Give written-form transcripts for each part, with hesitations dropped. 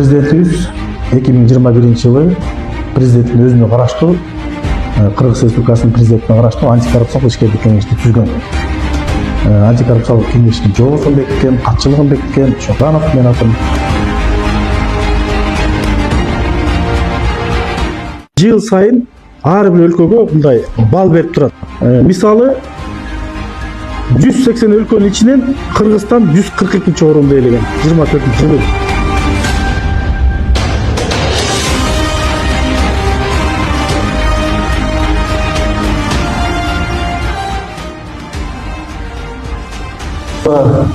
Президентибиз 2021-жылы президенттин өзүнө караштуу Кыргыз Республикасынын президентине караштуу антикоррупциялык ишкерлик кеңешти түзгөн. Антикоррупциялык кеңештин жобосун бекиткен, катчылыгын бекиткен Чотанов мен атым. Жыл сайын ар бир өлкөгө мындай бал берип турат. Мисалы 180 өлкөнүн ичинен Кыргызстан 142-чи орунду ээлеген 24-жылы.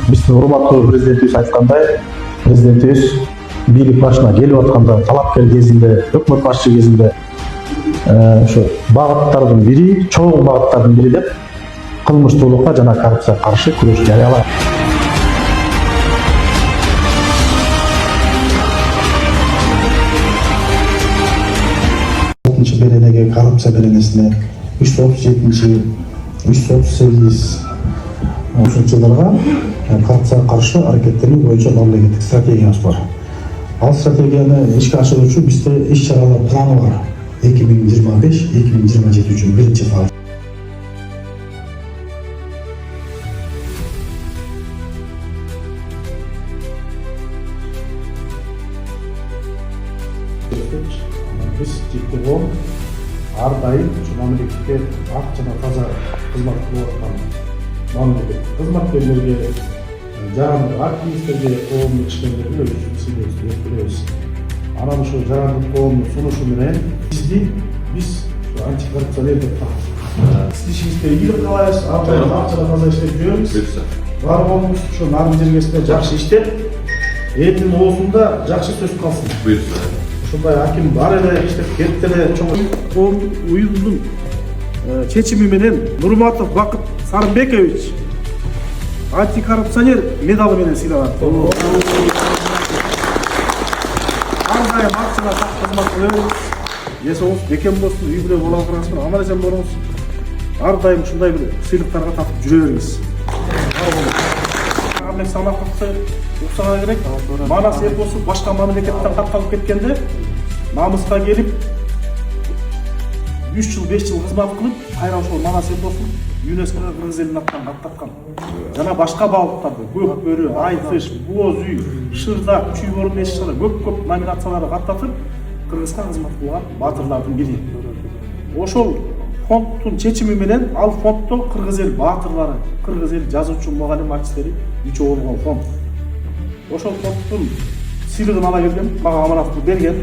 Биздин урматтуу президентибиз айткандай, президентибиз бийлик башына келип атканда, талапкер кезинде, өкмөт башчы кезинде ошо багыттардын бири, чоң багыттардын бири деп кылмыштуулукка жана коррупцияга каршы күрөш жарыялаган. Алтынчы беренеге, коррупция беренесине 337, 338 ушунчуларга коррупцияга каршы аракеттенүү боюнча мамлекеттик стратегиябыз бар. Ал стратегияны ишке ашыруу үчүн бизде иш-чаралар планы бар. 2025-2027 үчүн биринчи фаз. Биз ЖТО ар дайым мамлекетке ак жана таза кызмат кылып аткан мамлекет кызматкерлерге, жарандык активисттерге, коомдук ишмерлерге өзүбүздүн сыйлыгыбызды беребиз. Анан ошо жарандык коомдун сунушу менен биз антикоррупционер деп тапсырдык. Сиз ишиңизде ийгилик каалайбыз, ар дайым ак жана таза иштеп жүрөбүз. Барбоңуз ошо нарын жергесинде жакшы иштеп, элдин оозунда жакшы сөз калсын. Буйрса. Ушундай аким бар эле иштеп кетип эле чоң коом уюмдун чечими менен Нурматов Бакыт Сарымбекович антикоррупционер медалы менен сыйлаган. Ар дайым ак жана так кызмат кылабыз. Эсиңиз бекем болсун, үй бүлө бола аласыздар, аман эсен болуңуз. Ар дайым ушундай бир сыйлыктарга татып жүрө бериңиз. Агамбек Самаковду уксага керек. Манас эпосу башка мамлекеттен катталып кеткенде намыска келип 3 жыл 5 жыл кызмат кылып, кайра ошол Манас эпосун ЮНЕСКО Кыргыз элинин атынан каттаткан. Жана башка балыктарды көк бөрү, айтыш, боз үй, шырдак, чүй борун эшикчара көп номинацияларга каттатып Кыргызга кызмат кылган баатырлардын бири. Ошол фонддун чечими менен ал фонддо Кыргыз эл баатырлары, Кыргыз эл жазуучу мугалим артисттери үчөө болгон фонд. Ошол фонддун сыйлыгын ала келген, мага аманатты берген.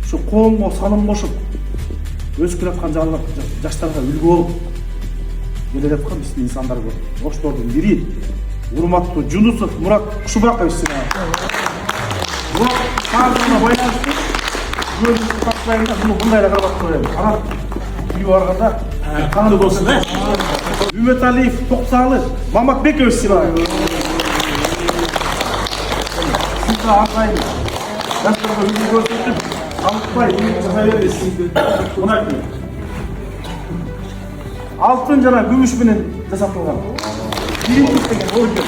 Şu коомго санын кошуп өсүп жаткан жаштарга үлгү болуп келе жаткан биздин инсандар көп. Ошолордун бири урматтуу Жунусов Мурат Кушубакович. Мурат саатына байланыштуу өзүбүздүн катчылайында мындай эле карап коелу. Анан үйгө барганда кандай болсун да? Үмөталиев Токталы Маматбекович сыйлаган. Сизге ар дайым жаштарга үлгү көрсөтүп Алпай, жасай беріңіз. Алтын жана күмүш менен жасатылган. Бириңиз деген ойдо.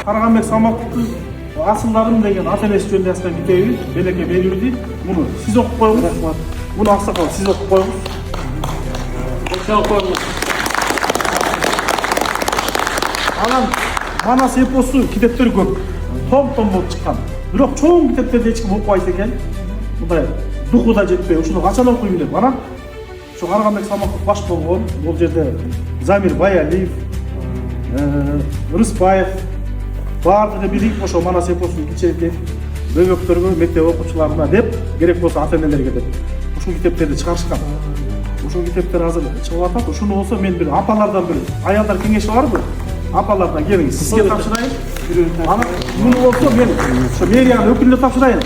Карагамбек Самаковдун Асылдарым деген ата энеси жөнүндө жазган китеби Белеке берүүдү. Муну сиз окуп коюңуз. Муну аксакал сиз окуп коюңуз. Окуп коюңуз. Анан Манас эпосу китептери көп. Том болуп чыккан. Бирок чоң китептерди эч ким окубайт экен. Мындай духу да жетпей, ушуну качан окуйм деп. Анан ошо Карагамбек Самаков баш болгон. Бул жерде Замир Баялиев, Рыспаев баардыгы бирип ошо Манас эпосун кичинекей бөбөктөргө, мектеп окуучуларына деп, керек болсо ата энелерге деп ушул китептерди чыгарышкан. Ушул китептер азыр чыгып атат. Ушуну болсо мен бир апалардан бир аялдар кеңеши барбы? Апалардан келиңиз. Сизге тапшырайын. Анан муну болсо мен ошо мэриянын өкүлүнө тапшырайын.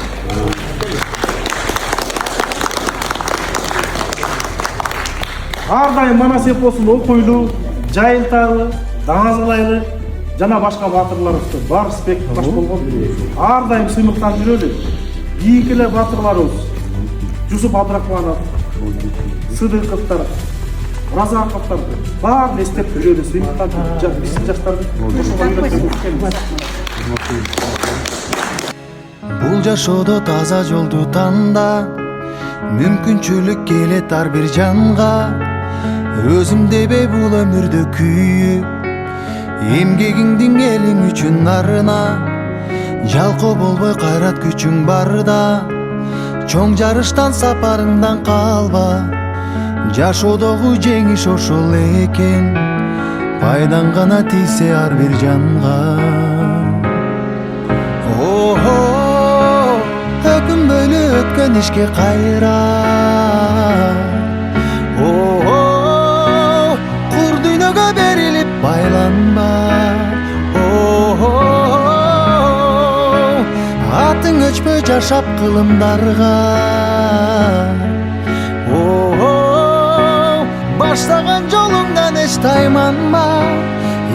Ар дайым Манас эпосун окуйлу, жайылталы, даңазалайлы жана башка баатырларыбызды бар спектр баш болгон. Ар дайым сыймыктан жүрөлү. Ийик эле баатырларыбыз Жусуп Абдрахманов, Сыдыковдор, Разаковдор баарын эстеп жүрөлү. Сыймыктан биздин жаштарды ошого үйрөтүп келебиз. Бул жашоодо таза жолду танда, мүмкүнчүлүк келет ар бир жанга. Өзүмдебе бул өмүрдө күйүп, эмгегиңдин элиң үчүн арына. Жалкоо болбой кайрат күчүң барда, чоң жарыштан сапарыңдан калба. Жашоодогу жеңиш ошол экен, пайдаң гана тийсе ар бир жанга. Өкүнбөйлү өткөн ишке кайра. Кур дүйнөгө берилип байланба. Атың өчпөй жашап кылымдарга. Баштаган жолуңдан эч тайманма.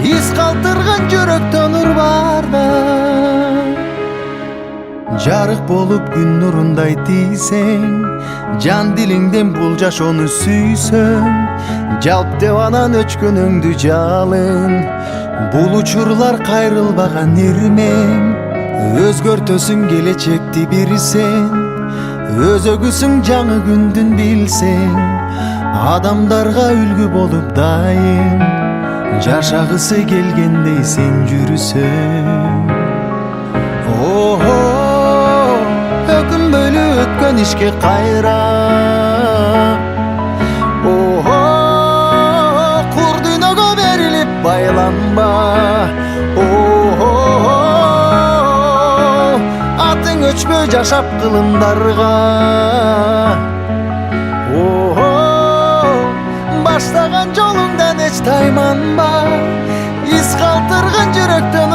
Из калтырган жүрөктө нур барда. Жарык болуп күн нурундай тийсең, жан дилиңден бул жашоону сүйсөң, жалп деп анан өчкөнүңдү жалын. Бул учурлар кайрылбаган ирмем, өзгөртөсүң келечекти бир сен. Өзөгүсүң жаңы күндүн билсең, адамдарга үлгү болуп дайым, жашагысы келгендей сен жүрүсөң. Өкүнбөйлү өткөн ишке кайра. Кур дүйнөгө берилип байланба. Атың өчпөй жашап кылымдарга. Баштаган жолуңдан эч тайманба. Из калтырган жүрөктөн